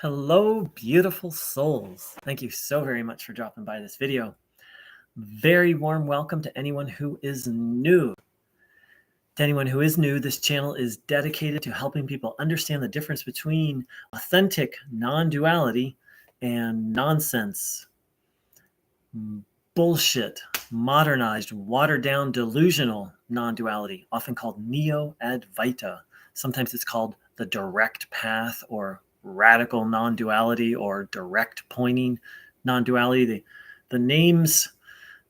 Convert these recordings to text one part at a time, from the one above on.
Hello, beautiful souls. Thank you so very much for dropping by this video. Very warm welcome to anyone who is new. To anyone who is new, this channel is dedicated to helping people understand the difference between authentic non-duality and nonsense, bullshit, modernized, watered-down, delusional non-duality, often called Neo-Advaita. Sometimes it's called the direct path or radical non-duality or direct pointing non-duality. The names,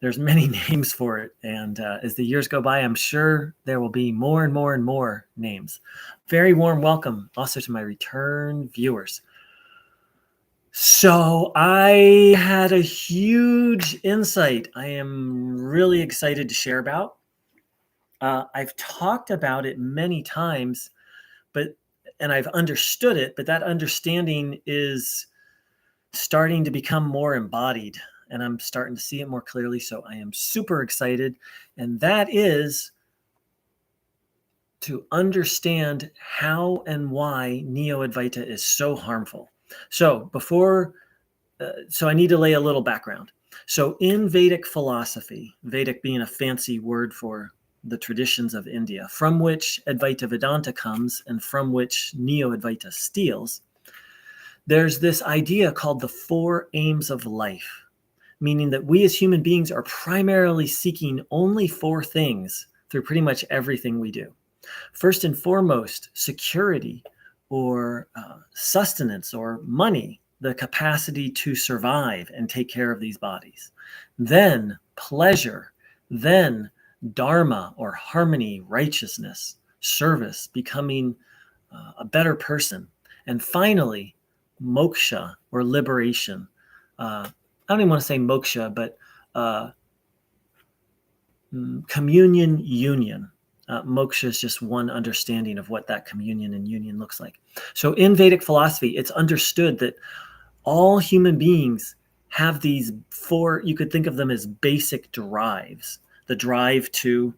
there's many names for it. And as the years go by, I'm sure there will be more and more and more names. Very warm welcome also to my return viewers. So I had a huge insight I am really excited to share about. I've talked about it many times, and I've understood it, but that understanding is starting to become more embodied, and I'm starting to see it more clearly. So I am super excited, and that is to understand how and why Neo-Advaita is so harmful. So so I need to lay a little background. So in Vedic philosophy, Vedic being a fancy word for the traditions of India, from which Advaita Vedanta comes and from which Neo-Advaita steals, there's this idea called the four aims of life, meaning that we as human beings are primarily seeking only four things through pretty much everything we do. First and foremost, security or sustenance or money, the capacity to survive and take care of these bodies. Then pleasure, then dharma or harmony, righteousness, service, becoming a better person. And finally, moksha or liberation. I don't even want to say moksha, but communion union. Moksha is just one understanding of what that communion and union looks like. So in Vedic philosophy, it's understood that all human beings have these four, you could think of them as basic drives. The drive to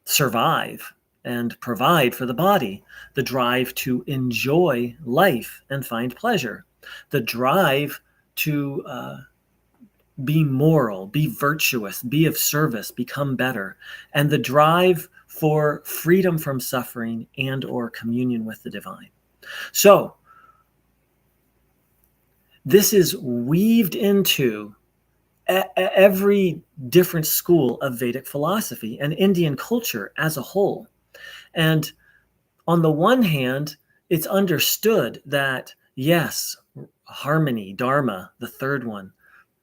survive and provide for the body, the drive to enjoy life and find pleasure, the drive to be moral, be virtuous, be of service, become better, and the drive for freedom from suffering and or communion with the divine. So this is weaved into every different school of Vedic philosophy and Indian culture as a whole. And on the one hand, it's understood that, yes, harmony, dharma, the third one,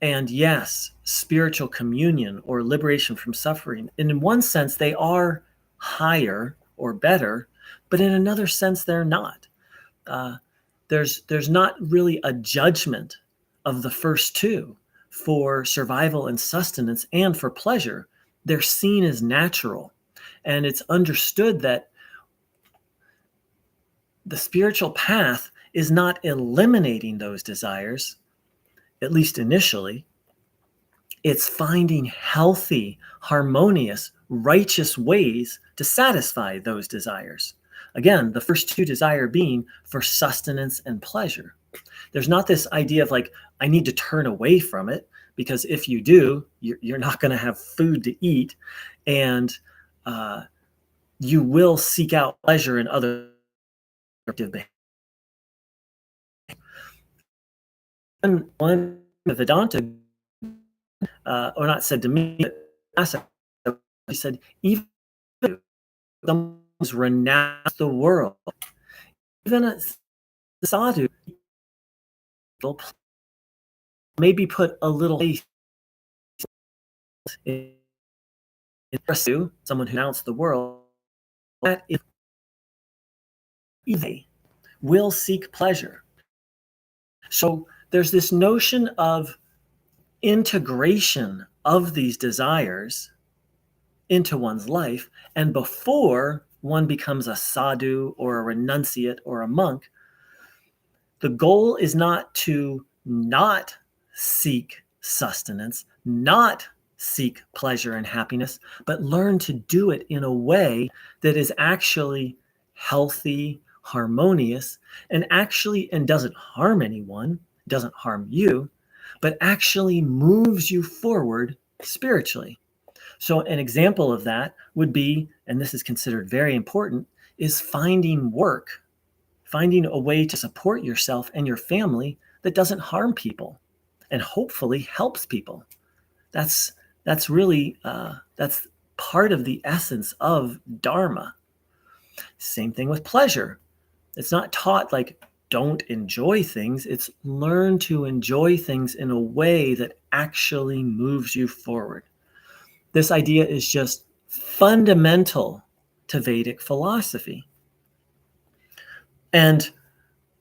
and yes, spiritual communion or liberation from suffering. And in one sense, they are higher or better, but in another sense, they're not. There's not really a judgment of the first two for survival and sustenance and for pleasure. They're seen as natural. And it's understood that the spiritual path is not eliminating those desires, at least initially. It's finding healthy, harmonious, righteous ways to satisfy those desires. Again, the first two desire being for sustenance and pleasure. There's not this idea of like, I need to turn away from it, because if you do, you're not going to have food to eat, and you will seek out pleasure in other behavior. And one Vedanta, or not said to me, he said, even if someone's renounce the world, even a sadhu, maybe put a little faith in someone who renounced the world, that if they will seek pleasure. So there's this notion of integration of these desires into one's life, and before one becomes a sadhu or a renunciate or a monk, the goal is not to not seek sustenance, not seek pleasure and happiness, but learn to do it in a way that is actually healthy, harmonious, and doesn't harm anyone, doesn't harm you, but actually moves you forward spiritually. So an example of that would be, and this is considered very important, is finding work, finding a way to support yourself and your family that doesn't harm people and hopefully helps people. That's really that's part of the essence of Dharma. Same thing with pleasure. It's not taught like don't enjoy things. It's learn to enjoy things in a way that actually moves you forward. This idea is just fundamental to Vedic philosophy. And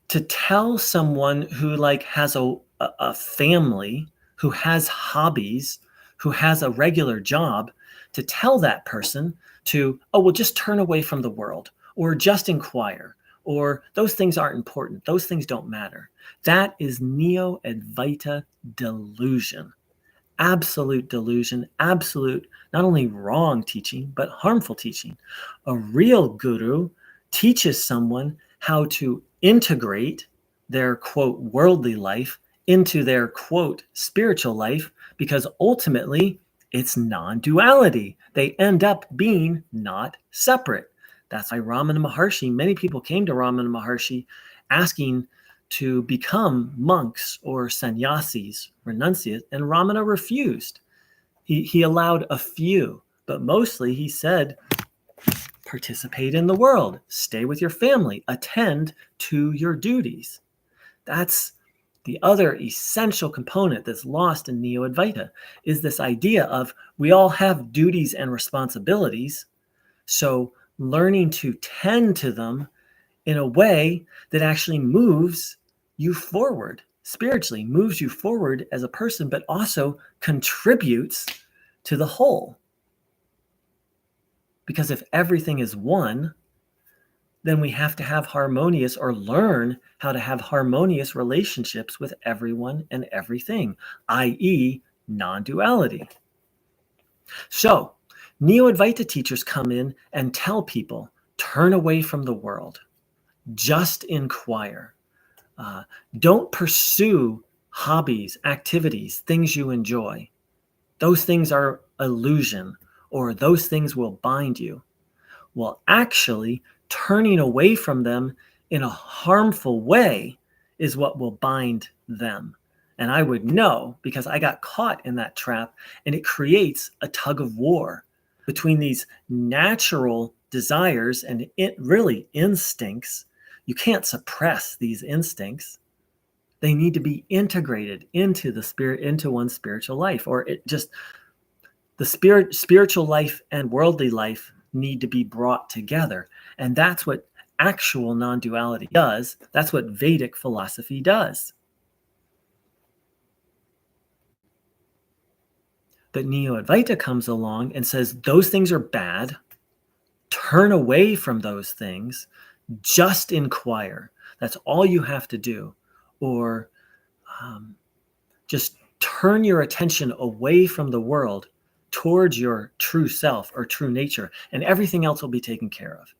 to tell someone who like has a family, who has hobbies, who has a regular job, to tell that person to, oh, well, just turn away from the world, or just inquire, or those things aren't important. Those things don't matter. That is Neo-Advaita delusion. Absolute delusion, absolute, not only wrong teaching, but harmful teaching. A real guru teaches someone how to integrate their, quote, worldly life into their, quote, spiritual life, because ultimately it's non-duality. They end up being not separate. That's why Ramana Maharshi, many people came to Ramana Maharshi asking to become monks or sannyasis, renunciates, and Ramana refused. He allowed a few, but mostly he said, participate in the world, stay with your family, attend to your duties. That's the other essential component that's lost in Neo-Advaita, is this idea of we all have duties and responsibilities, so learning to tend to them in a way that actually moves you forward spiritually, moves you forward as a person, but also contributes to the whole. Because if everything is one, then we have to have harmonious, or learn how to have harmonious relationships with everyone and everything, i.e., non-duality. So, Neo-Advaita teachers come in and tell people, turn away from the world, just inquire. Don't pursue hobbies, activities, things you enjoy. Those things are illusion, or those things will bind you. Well, actually, turning away from them in a harmful way is what will bind them. And I would know because I got caught in that trap, and it creates a tug of war between these natural desires and really instincts. You can't suppress these instincts. They need to be integrated into the spirit, into one's spiritual life, or it just, the spiritual life and worldly life need to be brought together. And that's what actual non-duality does. That's what Vedic philosophy does. But Neo-Advaita comes along and says those things are bad. Turn away from those things. Just inquire. That's all you have to do. Or just turn your attention away from the world towards your true self or true nature, and everything else will be taken care of.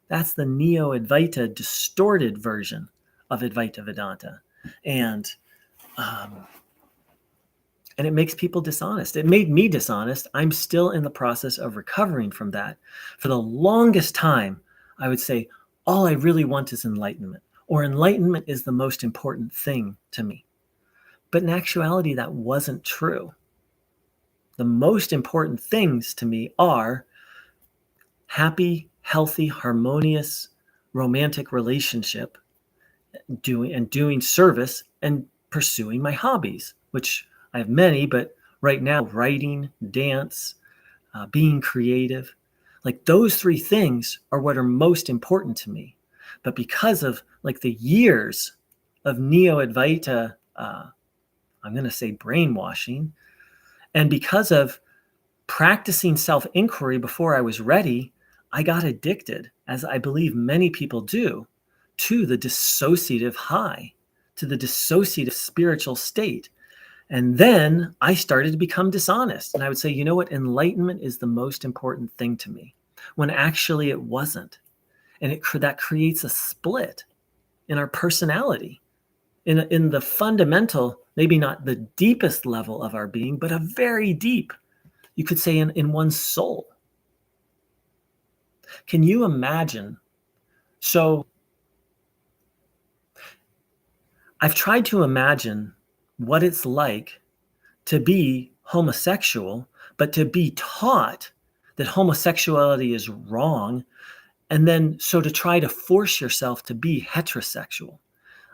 That's the Neo-Advaita distorted version of Advaita Vedanta. And it makes people dishonest. It made me dishonest. I'm still in the process of recovering from that. For the longest time, I would say, all I really want is enlightenment, or enlightenment is the most important thing to me. But in actuality, that wasn't true. The most important things to me are happy, healthy, harmonious, romantic relationship, doing service, and pursuing my hobbies, which I have many, but right now, writing, dance, being creative, like those three things are what are most important to me. But because of like the years of Neo-Advaita, I'm going to say brainwashing, and because of practicing self-inquiry before I was ready, I got addicted, as I believe many people do, to the dissociative high, to the dissociative spiritual state. And then I started to become dishonest. And I would say, you know what? Enlightenment is the most important thing to me, when actually it wasn't. And that creates a split in our personality, in the fundamental, maybe not the deepest level of our being, but a very deep, you could say, in one's soul. Can you imagine? So I've tried to imagine what it's like to be homosexual, but to be taught that homosexuality is wrong, and then so to try to force yourself to be heterosexual.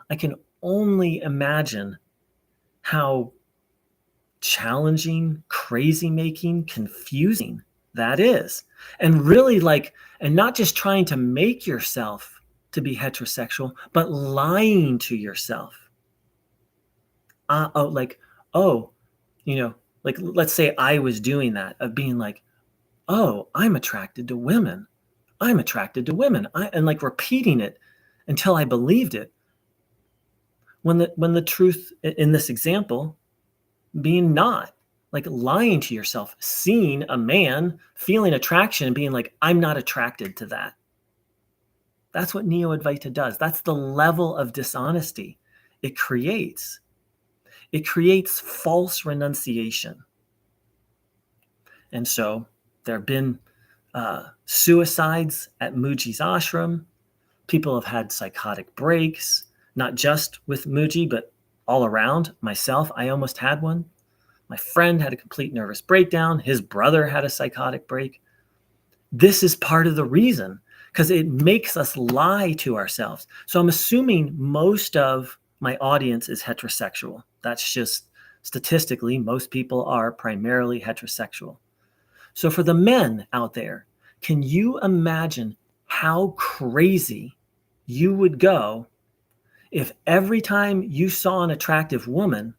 I can only imagine how challenging, crazy making, confusing that is. And really and not just trying to make yourself to be heterosexual, but lying to yourself. Oh, let's say I was doing that, of being like, oh, I'm attracted to women. I'm attracted to women. And repeating it until I believed it. When the truth in this example being not, lying to yourself, seeing a man, feeling attraction and being like, I'm not attracted to that. That's what Neo-Advaita does. That's the level of dishonesty it creates. It creates false renunciation. And so there have been suicides at Mooji's ashram. People have had psychotic breaks, not just with Mooji, but all around. Myself, I almost had one. My friend had a complete nervous breakdown. His brother had a psychotic break. This is part of the reason, because it makes us lie to ourselves. So I'm assuming most of my audience is heterosexual. That's just statistically, most people are primarily heterosexual. So for the men out there, can you imagine how crazy you would go if every time you saw an attractive woman,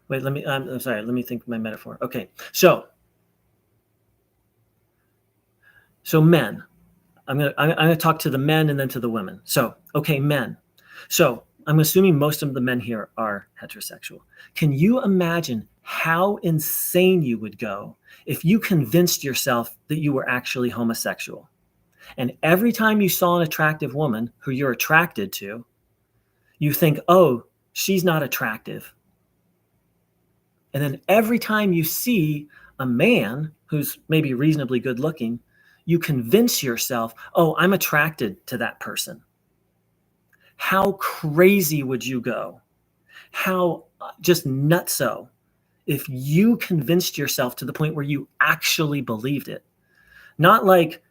I'm sorry, let me think of my metaphor. Okay, so men, I'm gonna talk to the men and then to the women. So, okay, men. So I'm assuming most of the men here are heterosexual. Can you imagine how insane you would go if you convinced yourself that you were actually homosexual? And every time you saw an attractive woman who you're attracted to, you think, oh, she's not attractive. And then every time you see a man who's maybe reasonably good looking, you convince yourself, oh, I'm attracted to that person. How crazy would you go? How just nutso if you convinced yourself to the point where you actually believed it. Not like,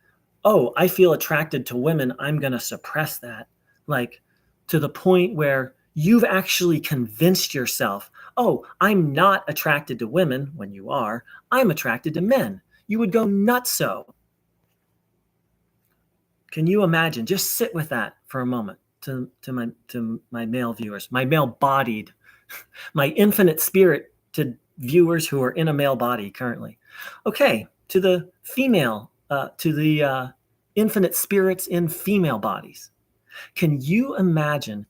oh, I feel attracted to women, I'm going to suppress that. Like to the point where you've actually convinced yourself, oh, I'm not attracted to women when you are, I'm attracted to men. You would go nutso. Can you imagine? Just sit with that for a moment to my male viewers, my male-bodied, my infinite spirit to viewers who are in a male body currently. Okay, to the female, to the infinite spirits in female bodies. Can you imagine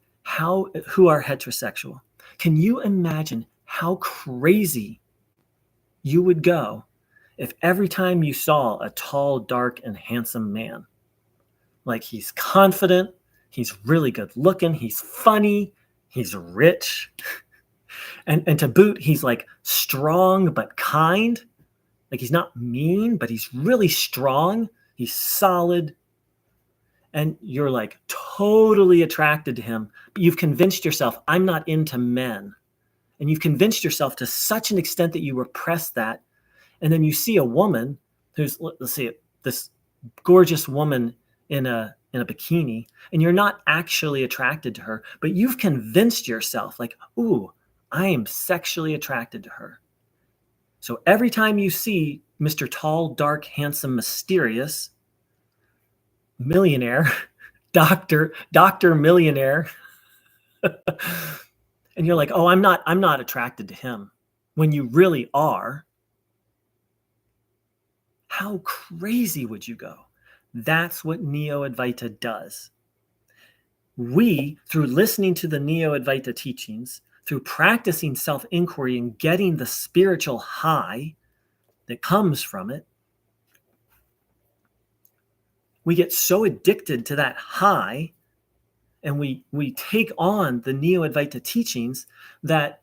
who are heterosexual? Can you imagine how crazy you would go if every time you saw a tall, dark, and handsome man, like he's confident, he's really good looking, he's funny, he's rich, and to boot, he's like strong but kind. Like he's not mean, but he's really strong. He's solid. And you're like totally attracted to him, but you've convinced yourself, I'm not into men. And you've convinced yourself to such an extent that you repress that. And then you see a woman who's, let's see, this gorgeous woman in a bikini, and you're not actually attracted to her, but you've convinced yourself like, ooh, I am sexually attracted to her. So every time you see Mr. Tall, Dark, Handsome, Mysterious, millionaire, doctor millionaire, and you're like, oh, I'm not attracted to him, when you really are, how crazy would you go? That's what Neo-Advaita does. We, through listening to the Neo-Advaita teachings, through practicing self-inquiry and getting the spiritual high that comes from it, we get so addicted to that high, and we take on the Neo-Advaita teachings that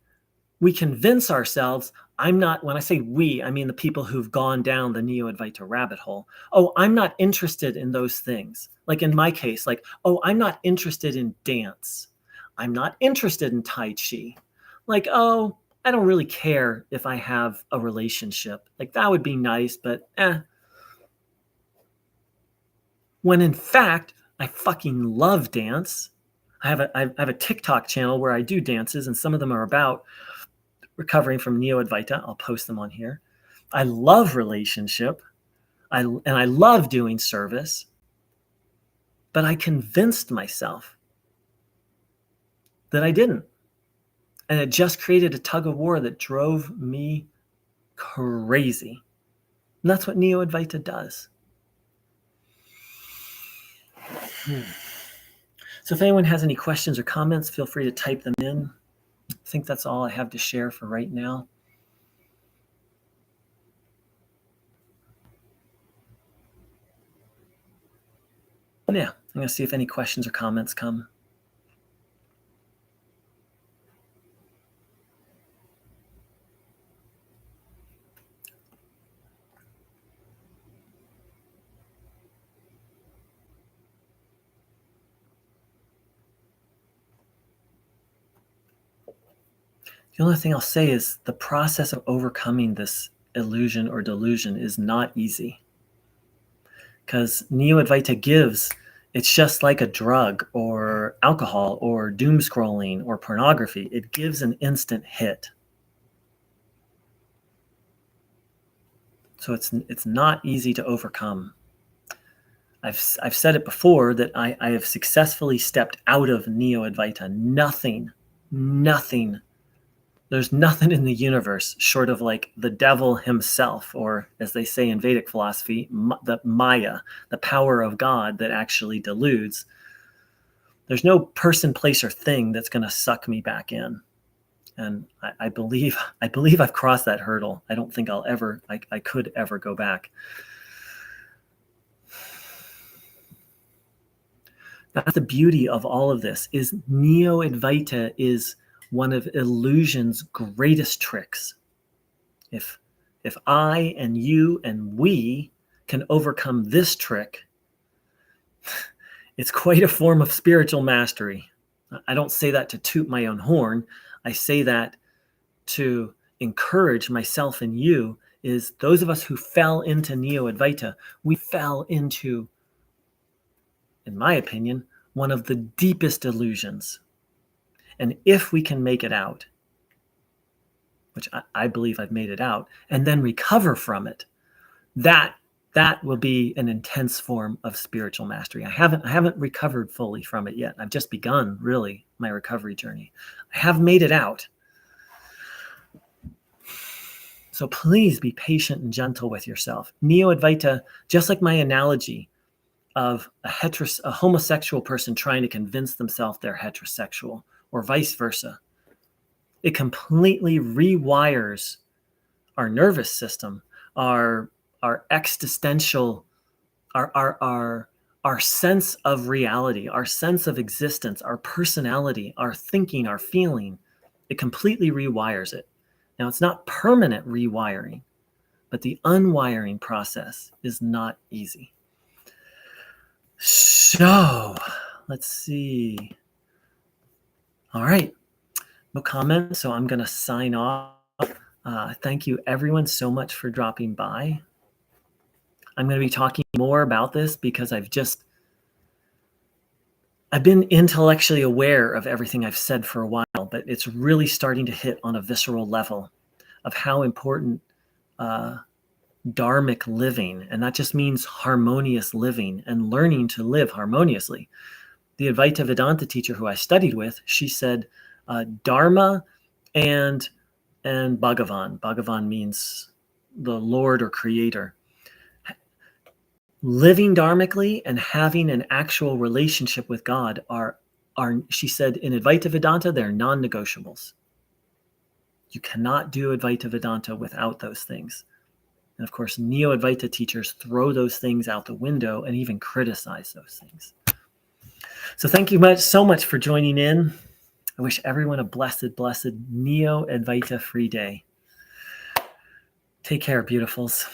we convince ourselves, I'm not, when I say we, I mean the people who've gone down the Neo-Advaita rabbit hole. Oh, I'm not interested in those things. Like in my case, like, oh, I'm not interested in dance. I'm not interested in Tai Chi. Like, oh, I don't really care if I have a relationship. Like, that would be nice, but When in fact, I fucking love dance. I have a TikTok channel where I do dances, and some of them are about recovering from Neo-Advaita. I'll post them on here. I love relationship. And I love doing service. But I convinced myself that I didn't. And it just created a tug of war that drove me crazy. And that's what Neo-Advaita does. So if anyone has any questions or comments, feel free to type them in. I think that's all I have to share for right now. Yeah, I'm going to see if any questions or comments come. The only thing I'll say is the process of overcoming this illusion or delusion is not easy. Because Neo-Advaita gives, it's just like a drug or alcohol or doom scrolling or pornography. It gives an instant hit. So it's not easy to overcome. I've said it before that I have successfully stepped out of Neo-Advaita. Nothing, there's nothing in the universe short of like the devil himself, or as they say in Vedic philosophy, the Maya, the power of God that actually deludes. There's no person, place, or thing that's going to suck me back in. And I believe I've crossed that hurdle. I don't think I could ever go back. That's the beauty of all of this, is Neo-Advaita is one of illusion's greatest tricks. If I and you and we can overcome this trick, it's quite a form of spiritual mastery. I don't say that to toot my own horn. I say that to encourage myself and you, is those of us who fell into Neo-Advaita, we fell into, in my opinion, one of the deepest illusions. And if we can make it out, which I believe I've made it out, and then recover from it, that will be an intense form of spiritual mastery. I haven't recovered fully from it yet. I've just begun, really, my recovery journey. I have made it out. So please be patient and gentle with yourself. Neo-Advaita, just like my analogy of a homosexual person trying to convince themselves they're heterosexual, or vice versa, it completely rewires our nervous system, our existential, our sense of reality, our sense of existence, our personality, our thinking, our feeling. It completely rewires it. Now, it's not permanent rewiring, but the unwiring process is not easy. So, let's see. All right. No comments, so I'm going to sign off. Thank you, everyone, so much for dropping by. I'm going to be talking more about this because I've been intellectually aware of everything I've said for a while, but it's really starting to hit on a visceral level of how important dharmic living, and that just means harmonious living and learning to live harmoniously. The Advaita Vedanta teacher who I studied with, she said, Dharma and Bhagavan. Bhagavan means the Lord or Creator. Living dharmically and having an actual relationship with God are, she said, in Advaita Vedanta, they're non-negotiables. You cannot do Advaita Vedanta without those things. And of course, Neo-Advaita teachers throw those things out the window and even criticize those things. So thank you so much for joining in. I wish everyone a blessed, blessed Neo-Advaita free day. Take care, beautifuls.